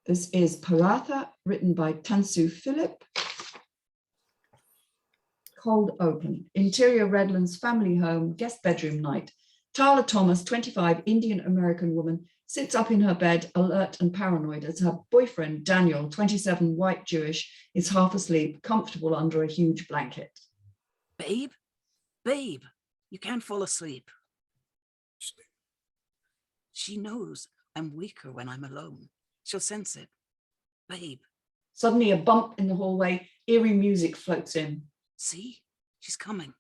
This is Paratha, written by Tansu Philip. Cold open. Interior Redlands family home, guest bedroom night. Tala Thomas, 25, Indian-American woman, sits up in her bed, alert and paranoid as her boyfriend, Daniel, 27, white Jewish, is half asleep, comfortable under a huge blanket. Babe, you can't fall asleep. Sleep. She knows I'm weaker when I'm alone. She'll sense it. Babe. Suddenly a bump in the hallway, eerie music floats in. See? She's coming.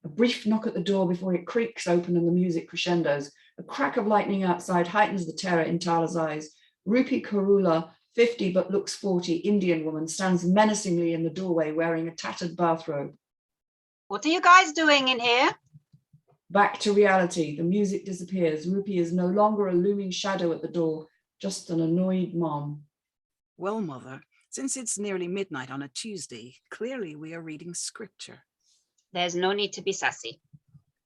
A brief knock at the door before it creaks open and the music crescendos. A crack of lightning outside heightens the terror in Tala's eyes. Rupi Karula, 50 but looks 40, Indian woman, stands menacingly in the doorway wearing a tattered bathrobe. What are you guys doing in here? Back to reality, the music disappears. Rupi is no longer a looming shadow at the door, just an annoyed mom. Well, Mother, since it's nearly midnight on a Tuesday, clearly we are reading scripture. There's no need to be sassy.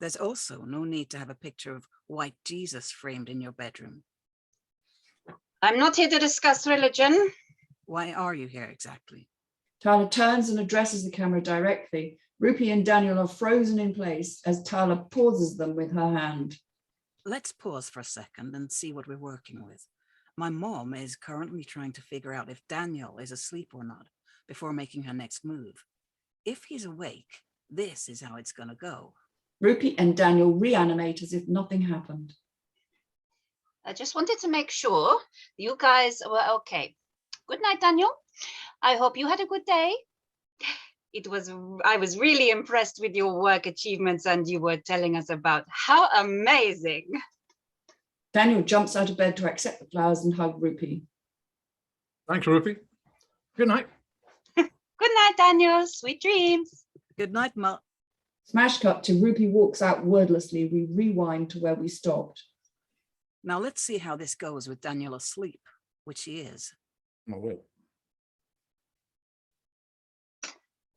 There's also no need to have a picture of white Jesus framed in your bedroom. I'm not here to discuss religion. Why are you here exactly? Tala turns and addresses the camera directly. Rupi and Daniel are frozen in place as Tala pauses them with her hand. Let's pause for a second and see what we're working with. My mom is currently trying to figure out if Daniel is asleep or not before making her next move. If he's awake, this is how it's gonna go. Rupi and Daniel reanimate as if nothing happened. I just wanted to make sure you guys were okay. Good night, Daniel. I hope you had a good day. I was really impressed with your work achievements, and you were telling us about how amazing. Daniel jumps out of bed to accept the flowers and hug Rupi. Thanks, Rupi. Good night. Good night, Daniel. Sweet dreams. Good night, Ma. Smash cut to Rupi walks out wordlessly. We rewind to where we stopped. Now let's see how this goes with Daniel asleep, which he is. I will.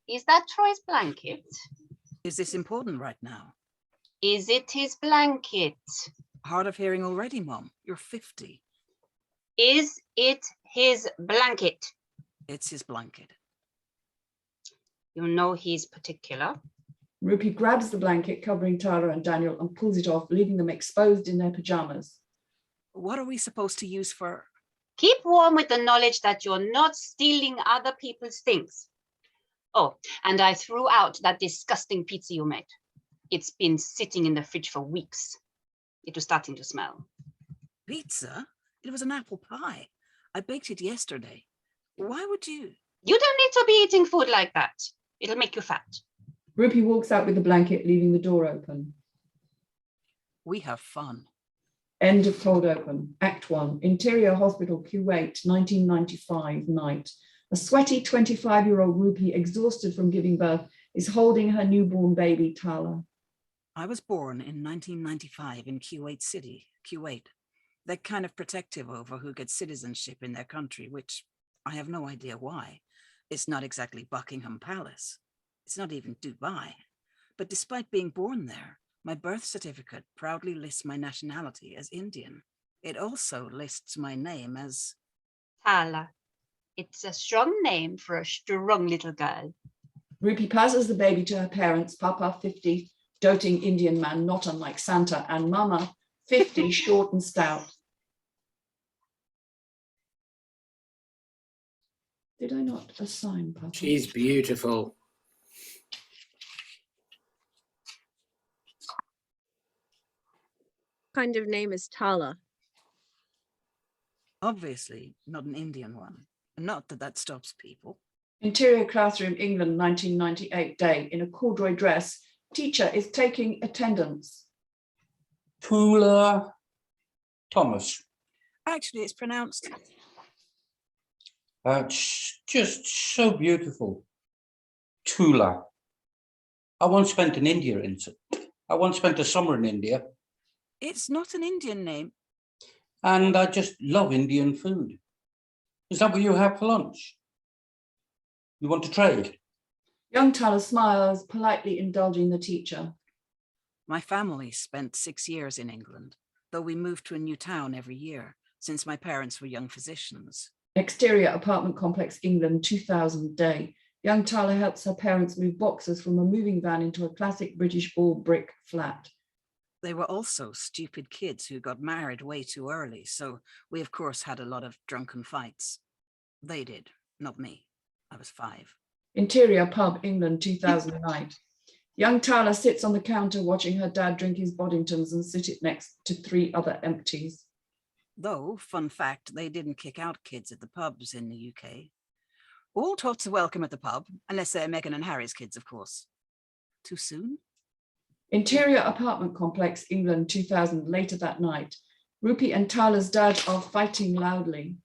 Is that Troy's blanket? Is this important right now? Is it his blanket? Hard of hearing already, Mom. You're 50. Is it his blanket? It's his blanket. You know he's particular. Rupi grabs the blanket covering Tara and Daniel and pulls it off, leaving them exposed in their pajamas. What are we supposed to use for? Keep warm with the knowledge that you're not stealing other people's things. Oh, and I threw out that disgusting pizza you made. It's been sitting in the fridge for weeks. It was starting to smell. Pizza? It was an apple pie. I baked it yesterday. Why would you? You don't need to be eating food like that. It'll make you fat. Rupi walks out with the blanket, leaving the door open. We have fun. End of cold open. Act 1. Interior Hospital, Kuwait, 1995 night. A sweaty 25-year-old Rupi, exhausted from giving birth, is holding her newborn baby, Tala. I was born in 1995 in Kuwait City, Kuwait. They're kind of protective over who gets citizenship in their country, which I have no idea why. It's not exactly Buckingham Palace. It's not even Dubai. But despite being born there, my birth certificate proudly lists my nationality as Indian. It also lists my name as... Tala. It's a strong name for a strong little girl. Rupi passes the baby to her parents, Papa, 50, doting Indian man, not unlike Santa, and Mama, 50, short and stout. Did I not assign Papa? She's beautiful. What kind of name is Tala? Obviously not an Indian one. Not that that stops people. Interior classroom, England, 1998 day. In a corduroy dress, teacher is taking attendance. Tula Thomas. Actually, it's pronounced... It's just so beautiful. Tula. I once spent a summer in India. It's not an Indian name. And I just love Indian food. Is that what you have for lunch? You want to trade? Young Tala smiles, politely indulging the teacher. My family spent 6 years in England, though we moved to a new town every year, since my parents were young physicians. Exterior apartment complex, England, 2000 day. Young Tala helps her parents move boxes from a moving van into a classic British all brick flat. They were also stupid kids who got married way too early, so we of course had a lot of drunken fights. They did, not me. I was 5. Interior pub, England, 2009. Young Tala sits on the counter watching her dad drink his Boddingtons and sit it next to 3 other empties. Though, fun fact, they didn't kick out kids at the pubs in the UK. All tots are welcome at the pub, unless they're Meghan and Harry's kids, of course. Too soon? Interior apartment complex, England, 2000, later that night. Rupi and Tala's dad are fighting loudly.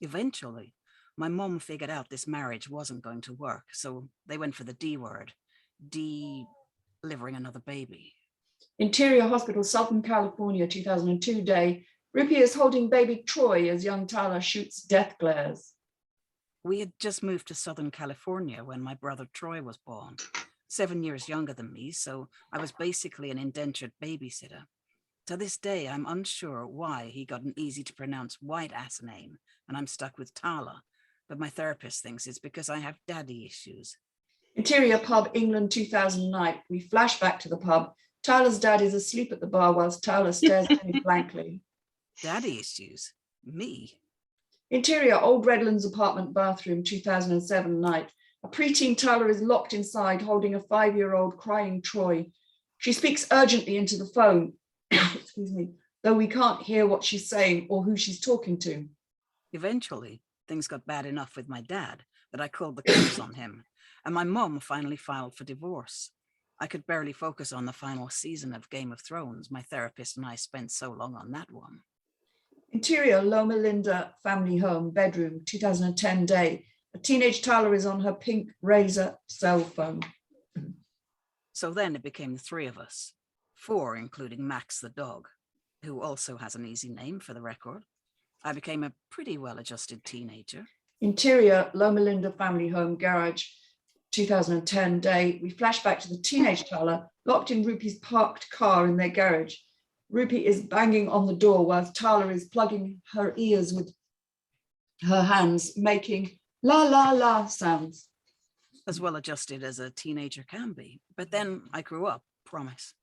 Eventually, my mom figured out this marriage wasn't going to work, so they went for the D word, delivering another baby. Interior hospital, Southern California, 2002 day. Rupi is holding baby Troy as young Tala shoots death glares. We had just moved to Southern California when my brother Troy was born, 7 years younger than me, so I was basically an indentured babysitter. To this day, I'm unsure why he got an easy to pronounce white ass name, and I'm stuck with Tala, but my therapist thinks it's because I have daddy issues. Interior pub, England, 2000 night. We flash back to the pub. Tala's dad is asleep at the bar whilst Tala stares at him blankly. Daddy issues? Me? Interior, Old Redlands apartment bathroom, 2007 night. A preteen Tala is locked inside holding a 5-year-old crying Troy. She speaks urgently into the phone, excuse me, though we can't hear what she's saying or who she's talking to. Eventually, things got bad enough with my dad that I called the cops on him, and my mom finally filed for divorce. I could barely focus on the final season of Game of Thrones. My therapist and I spent so long on that one. Interior, Loma Linda family home, bedroom, 2010 day. A teenage Tala is on her pink Razor cell phone. So then it became the 3 of us, 4 including Max the dog, who also has an easy name for the record. I became a pretty well-adjusted teenager. Interior, Loma Linda family home, garage, 2010 day. We flash back to the teenage Tala locked in Rupi's parked car in their garage. Rupi is banging on the door whilst Tala is plugging her ears with her hands, making la la la sounds. As well-adjusted as a teenager can be. But then I grew up, promise.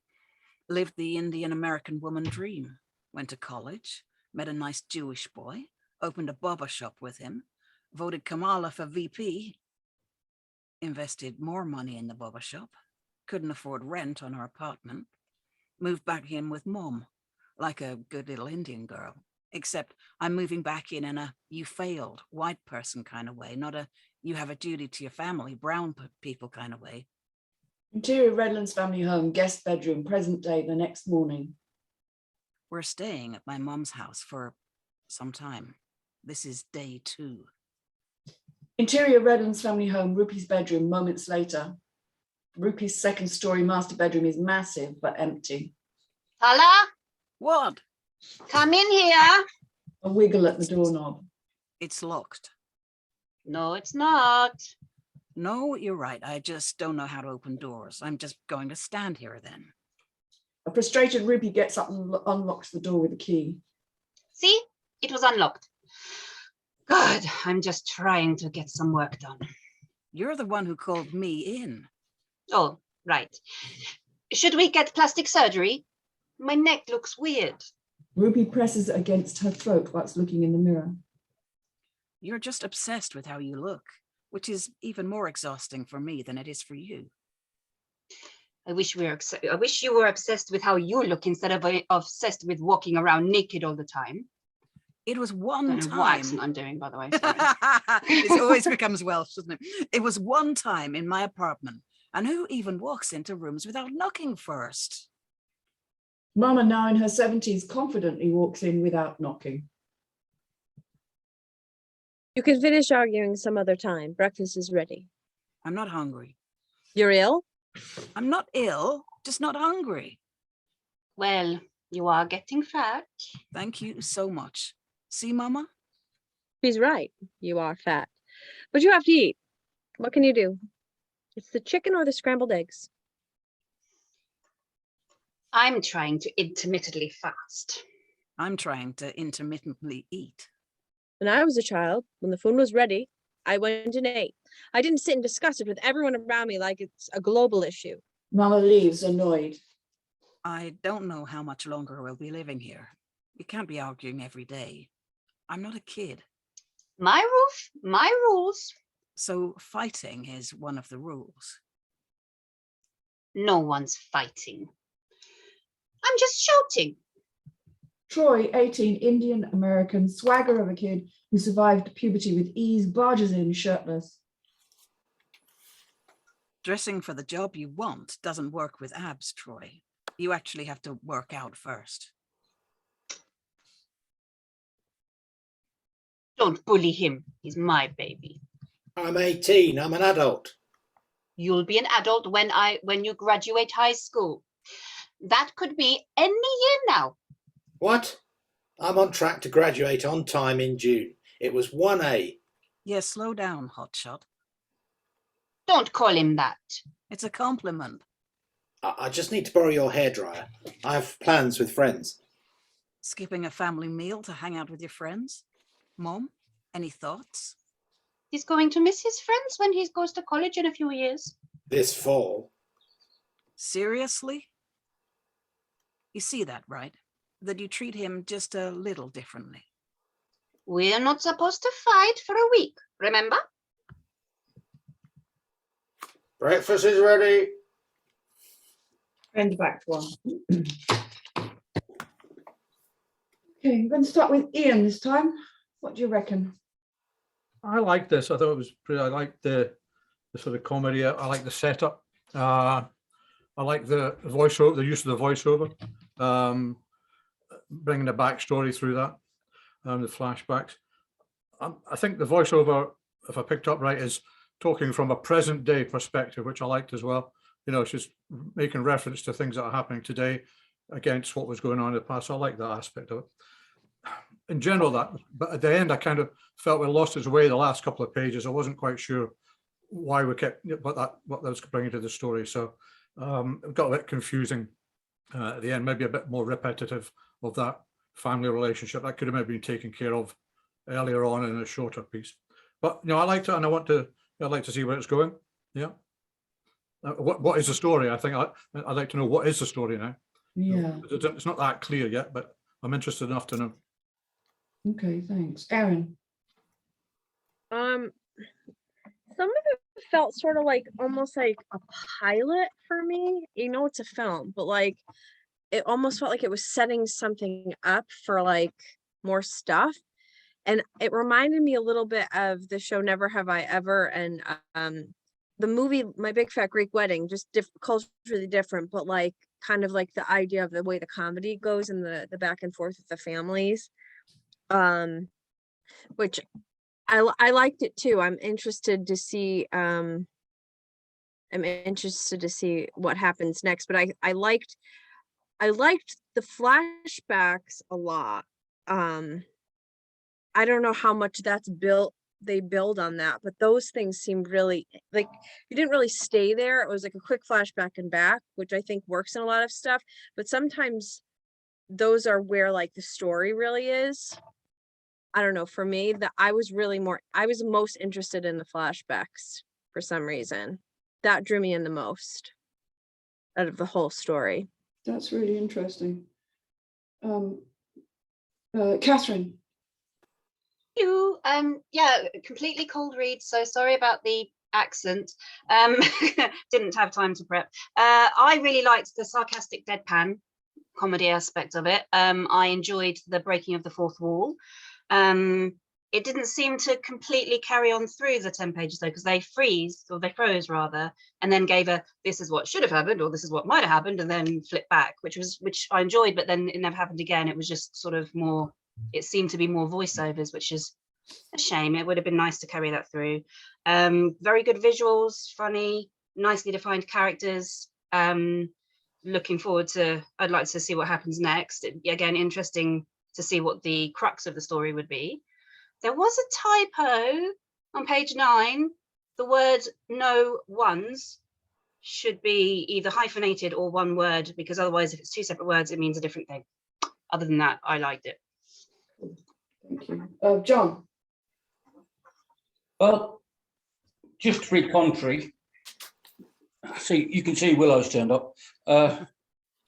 Lived the Indian American woman dream. Went to college, met a nice Jewish boy, opened a barber shop with him, voted Kamala for VP, invested more money in the barber shop, couldn't afford rent on our apartment, moved back in with Mom, like a good little Indian girl, except I'm moving back in a you failed white person kind of way, not a you have a duty to your family brown people kind of way. Interior, Redlands family home, guest bedroom, present day, the next morning. We're staying at my mom's house for some time. This is day 2. Interior, Redlands family home, Rupi's bedroom, moments later. Rupi's 2nd story master bedroom is massive but empty. Tala, What? come in here. A wiggle at the doorknob. It's locked. No, it's not. No, you're right. I just don't know how to open doors. I'm just going to stand here then. A frustrated Rupi gets up and unlocks the door with a key. See, it was unlocked. God, I'm just trying to get some work done. You're the one who called me in. Oh, right. Should we get plastic surgery? My neck looks weird. Rupi presses against her throat whilst looking in the mirror. You're just obsessed with how you look, which is even more exhausting for me than it is for you. I wish you were obsessed with how you look instead of obsessed with walking around naked all the time. It was one Don't know what time. accent I'm doing, by the way. Sorry. This always becomes Welsh, doesn't it? It was one time in my apartment. And who even walks into rooms without knocking first? Mama, now in her 70s, confidently walks in without knocking. You can finish arguing some other time. Breakfast is ready. I'm not hungry. You're ill? I'm not ill, just not hungry. Well, you are getting fat. Thank you so much. See, Mama? She's right. You are fat. But you have to eat. What can you do? It's the chicken or the scrambled eggs. I'm trying to intermittently fast. I'm trying to intermittently eat. When I was a child, when the food was ready, I went and ate. I didn't sit and discuss it with everyone around me like it's a global issue. Mama leaves, annoyed. I don't know how much longer we'll be living here. We can't be arguing every day. I'm not a kid. My roof, my rules. So fighting is one of the rules. No one's fighting. I'm just shouting. Troy, 18, Indian American, swagger of a kid who survived puberty with ease, barges in shirtless. Dressing for the job you want doesn't work with abs, Troy. You actually have to work out first. Don't bully him. He's my baby. I'm 18. I'm an adult. You'll be an adult when you graduate high school. That could be any year now. What? I'm on track to graduate on time in June. It was 1A. Yeah, slow down, hotshot. Don't call him that. It's a compliment. I just need to borrow your hairdryer. I have plans with friends. Skipping a family meal to hang out with your friends? Mom, any thoughts? He's going to miss his friends when he goes to college in a few years. This fall. Seriously? You see that, right? That you treat him just a little differently. We're not supposed to fight for a week, remember? Breakfast is ready. And back one. Okay, I'm going to start with Ian this time. What do you reckon? I like this. I thought it was pretty. I like the sort of comedy. I like the setup. I like the voiceover, the use of the voiceover, bringing the backstory through that, the flashbacks. I think the voiceover, if I picked up right, is talking from a present day perspective, which I liked as well. You know, she's making reference to things that are happening today against what was going on in the past. So I like that aspect of it. In general, but at the end, I kind of felt we lost its way the last couple of pages. I wasn't quite sure why we kept what that was bringing to the story. So it got a bit confusing at the end, maybe a bit more repetitive of that family relationship that could have maybe been taken care of earlier on in a shorter piece. But I liked it, and I'd like to see where it's going. Yeah. What is the story? I think I'd like to know what is the story now. Yeah. It's not that clear yet, but I'm interested enough to know. Okay, thanks. Erin. Some of it felt sort of like almost like a pilot for me. You know, it's a film, but like it almost felt like it was setting something up for like more stuff. And it reminded me a little bit of the show Never Have I Ever and the movie My Big Fat Greek Wedding, just culturally different, but like kind of like the idea of the way the comedy goes and the back and forth with the families. Which I liked it too. I'm interested to see what happens next, but I liked the flashbacks a lot. I don't know how much they build on that, but those things seemed really like you didn't really stay there. It was like a quick flashback and back, which I think works in a lot of stuff, but sometimes those are where like the story really is. I don't know, for me, I was most interested in the flashbacks for some reason. That drew me in the most out of the whole story. That's really interesting. Catherine. Yeah, completely cold read, so sorry about the accent. Didn't have time to prep. I really liked the sarcastic deadpan comedy aspect of it. I enjoyed the breaking of the fourth wall. It didn't seem to completely carry on through the 10 pages though, because they froze rather, and then gave this is what should have happened, or this is what might have happened, and then flipped back, which I enjoyed, but then it never happened again. It was just sort of more, it seemed to be more voiceovers, which is a shame. It would have been nice to carry that through. Very good visuals, funny, nicely defined characters. Looking forward to, I'd like to see what happens next. Again, interesting to see what the crux of the story would be. There was a typo on page 9. The word no ones should be either hyphenated or one word, because otherwise if it's two separate words, it means a different thing. other than that, I liked it. Thank you. John? Well, just to be contrary, see, you can see Willow's turned up.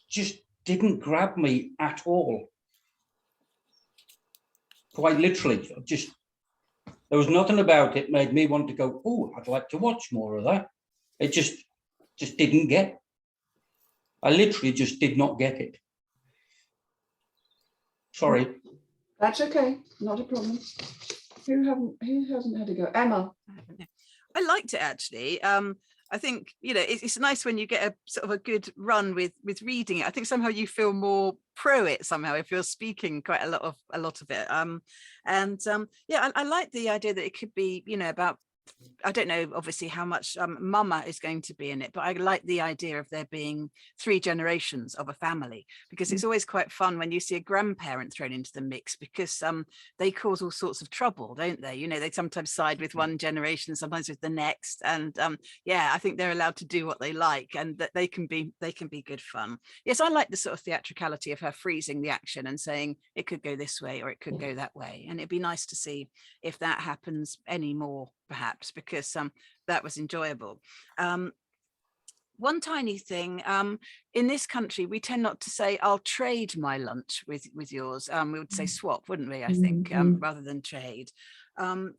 Just didn't grab me at all. Quite literally, just there was nothing about it made me want to go, oh, I'd like to watch more of that. It just didn't get. I literally just did not get it. Sorry. That's okay, not a problem. Who hasn't had a go? Emma? I liked it actually. I think, you know, it's nice when you get a sort of a good run with reading it. I think somehow you feel more pro it somehow if you're speaking quite a lot of it. Yeah, I like the idea that it could be, you know, about, I don't know obviously how much mama is going to be in it, but I like the idea of there being 3 generations of a family, because it's always quite fun when you see a grandparent thrown into the mix, because they cause all sorts of trouble, don't they? You know, they sometimes side with one generation, sometimes with the next, and yeah, I think they're allowed to do what they like, and that they can be good fun. Yes, I like the sort of theatricality of her freezing the action and saying it could go this way or it could go that way, and it'd be nice to see if that happens anymore, perhaps, because that was enjoyable. One tiny thing, in this country we tend not to say I'll trade my lunch with yours. We would say swap, wouldn't we? I think rather than trade.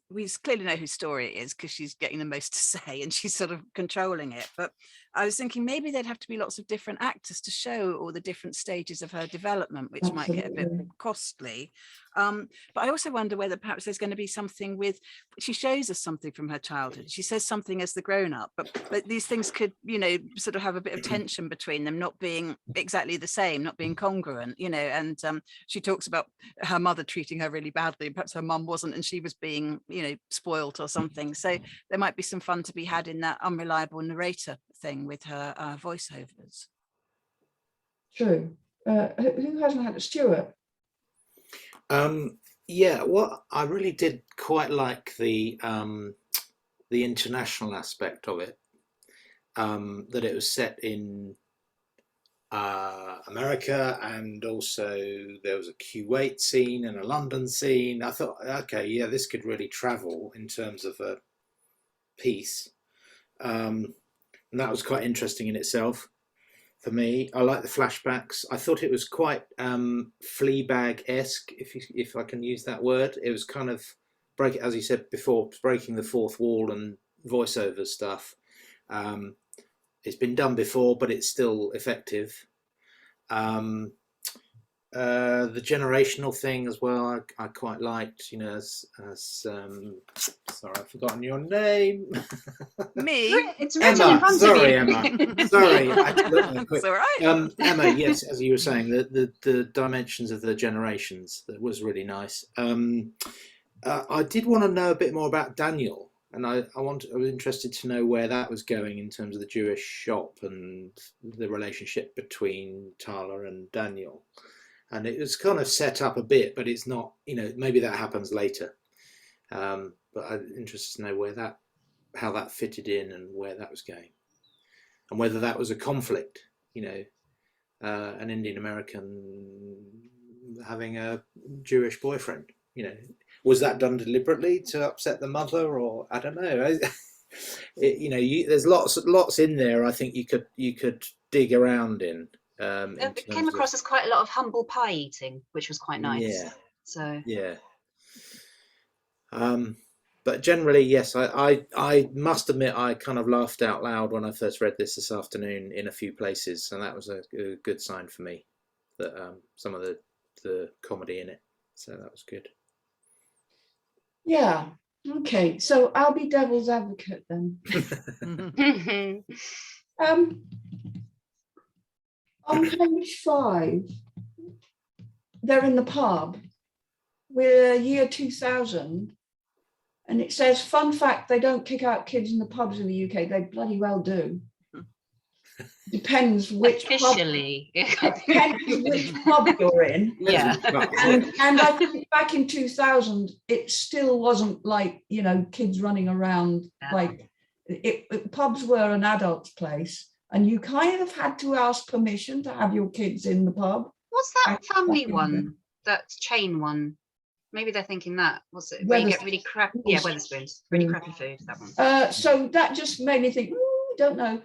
We clearly know whose story it is because she's getting the most to say and she's sort of controlling it, but I was thinking maybe there'd have to be lots of different actors to show all the different stages of her development, which might get a bit costly. But I also wonder whether perhaps there's going to be something with, she shows us something from her childhood. She says something as the grown-up, but these things could, you know, sort of have a bit of tension between them, not being exactly the same, not being congruent, you know. And she talks about her mother treating her really badly, and perhaps her mum wasn't, and she was being, you know, spoilt or something. So there might be some fun to be had in that unreliable narrator thing with her voiceovers. True. Who hasn't had a Stewart? Yeah, well, I really did quite like the international aspect of it. That it was set in America, and also there was a Kuwait scene and a London scene. I thought, okay, yeah, this could really travel in terms of a piece. And that was quite interesting in itself for me. I like the flashbacks. I thought it was quite Fleabag-esque, if I can use that word. It was kind of as you said before, breaking the fourth wall and voiceover stuff. It's been done before, but it's still effective. The generational thing as well, I quite liked, you know, as sorry, I've forgotten your name. Me? It's written in Emma, front sorry, of you. Emma. Sorry, I had to look at it quick. It's all right. Emma, yes, as you were saying, the dimensions of the generations, that was really nice. I did want to know a bit more about Daniel, and I was interested to know where that was going in terms of the Jewish shop and the relationship between Tala and Daniel. And it was kind of set up a bit, but it's not, you know, maybe that happens later. But I'm interested to know how that fitted in and where that was going, and whether that was a conflict, you know, an Indian American having a Jewish boyfriend, you know, was that done deliberately to upset the mother, or I don't know. You know, there's lots in there. I think you could dig around in. It came across as quite a lot of humble pie eating, which was quite nice. Yeah. So yeah. But generally, yes, I must admit I kind of laughed out loud when I first read this afternoon in a few places, and that was a good sign for me, that some of the comedy in it. So that was good. Yeah. Okay. So I'll be devil's advocate then. On page 5, they're in the pub. We're year 2000, and it says, fun fact, they don't kick out kids in the pubs in the UK. They bloody well do. Depends which officially. depends which pub you're in. Yeah. And I think back in 2000, it still wasn't like, you know, kids running around. Yeah. Like pubs were an adult's place, and you kind of had to ask permission to have your kids in the pub. What's that family one? That chain one? Maybe they're thinking that. What's it? Where you get really crap. Yeah, Wetherspoons. Really crappy food. That one. So that just made me think. Don't know.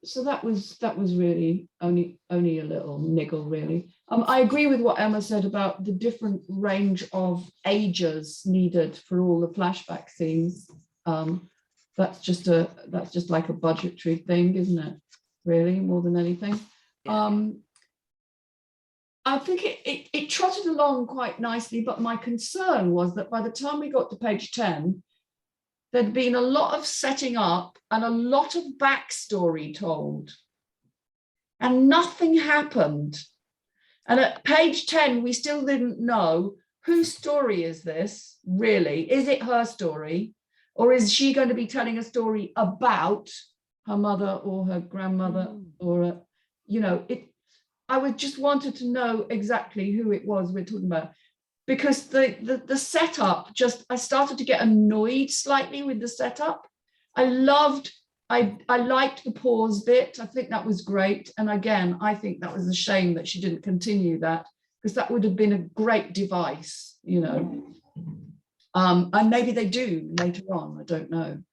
So that was really only a little niggle, really. I agree with what Emma said about the different range of ages needed for all the flashback scenes. That's just like a budgetary thing, isn't it? Really, more than anything. Yeah. I think it trotted along quite nicely, but my concern was that by the time we got to page 10, there'd been a lot of setting up and a lot of backstory told, and nothing happened. And at page 10, we still didn't know whose story is this, really? Is it her story? Or is she going to be telling a story about her mother or her grandmother? Or, I would just wanted to know exactly who it was we're talking about. Because the setup, I started to get annoyed slightly with the setup. I liked the pause bit. I think that was great. And again, I think that was a shame that she didn't continue that, because that would have been a great device, and maybe they do later on, I don't know.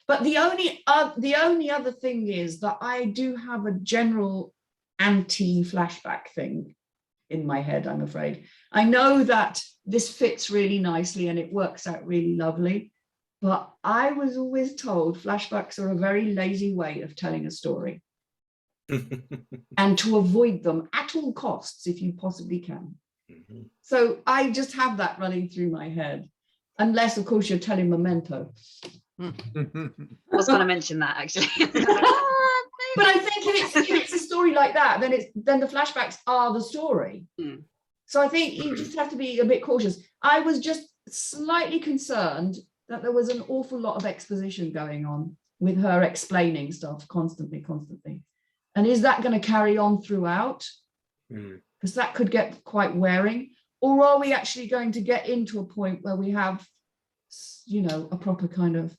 But the only other thing is that I do have a general anti-flashback thing in my head, I'm afraid. I know that this fits really nicely and it works out really lovely, but I was always told flashbacks are a very lazy way of telling a story and to avoid them at all costs if you possibly can. So I just have that running through my head, unless of course you're telling Memento. I was going to mention that actually. But I think if it's a story like that, then the flashbacks are the story. So I think you just have to be a bit cautious. I was just slightly concerned that there was an awful lot of exposition going on with her explaining stuff constantly. And is that going to carry on throughout? Because that could get quite wearing. Or are we actually going to get into a point where we have, a proper kind of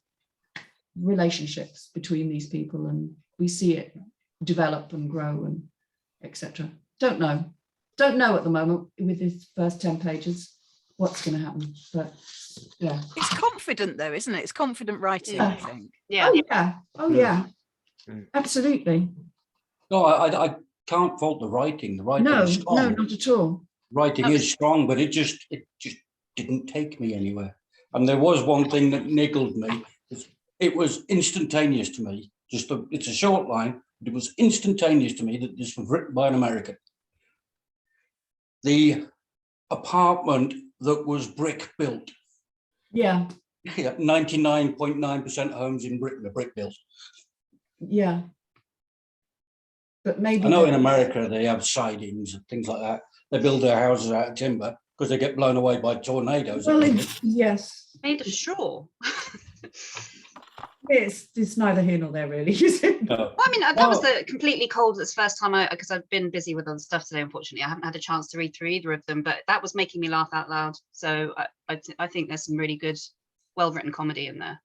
relationships between these people and we see it develop and grow and etc. Don't know at the moment with these first 10 pages what's going to happen, but yeah, It's confident though, isn't it? It's confident writing, I think. Oh yeah, absolutely. No, I can't fault the writing. The writing is strong. No, not at all. Writing is strong, but it just didn't take me anywhere. And there was one thing that niggled me. It was instantaneous to me. It's a short line, but it was instantaneous to me that this was written by an American. The apartment that was brick built. Yeah. 99.9% homes in Britain are brick built. Yeah. But maybe I know in America they have sidings and things like that. They build their houses out of timber because they get blown away by tornadoes. Well, yes. Made of straw. It's neither here nor there, really, is it? No. Well, I mean, that was the completely cold. That's the first time because I've been busy with other stuff today. Unfortunately, I haven't had a chance to read through either of them, but that was making me laugh out loud. So I think there's some really good, well-written comedy in there.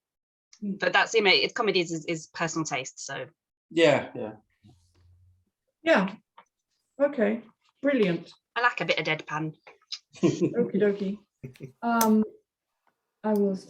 But that's, it's comedy is personal taste. So Yeah. Okay, brilliant. I like a bit of deadpan. Okie dokie. I will stop.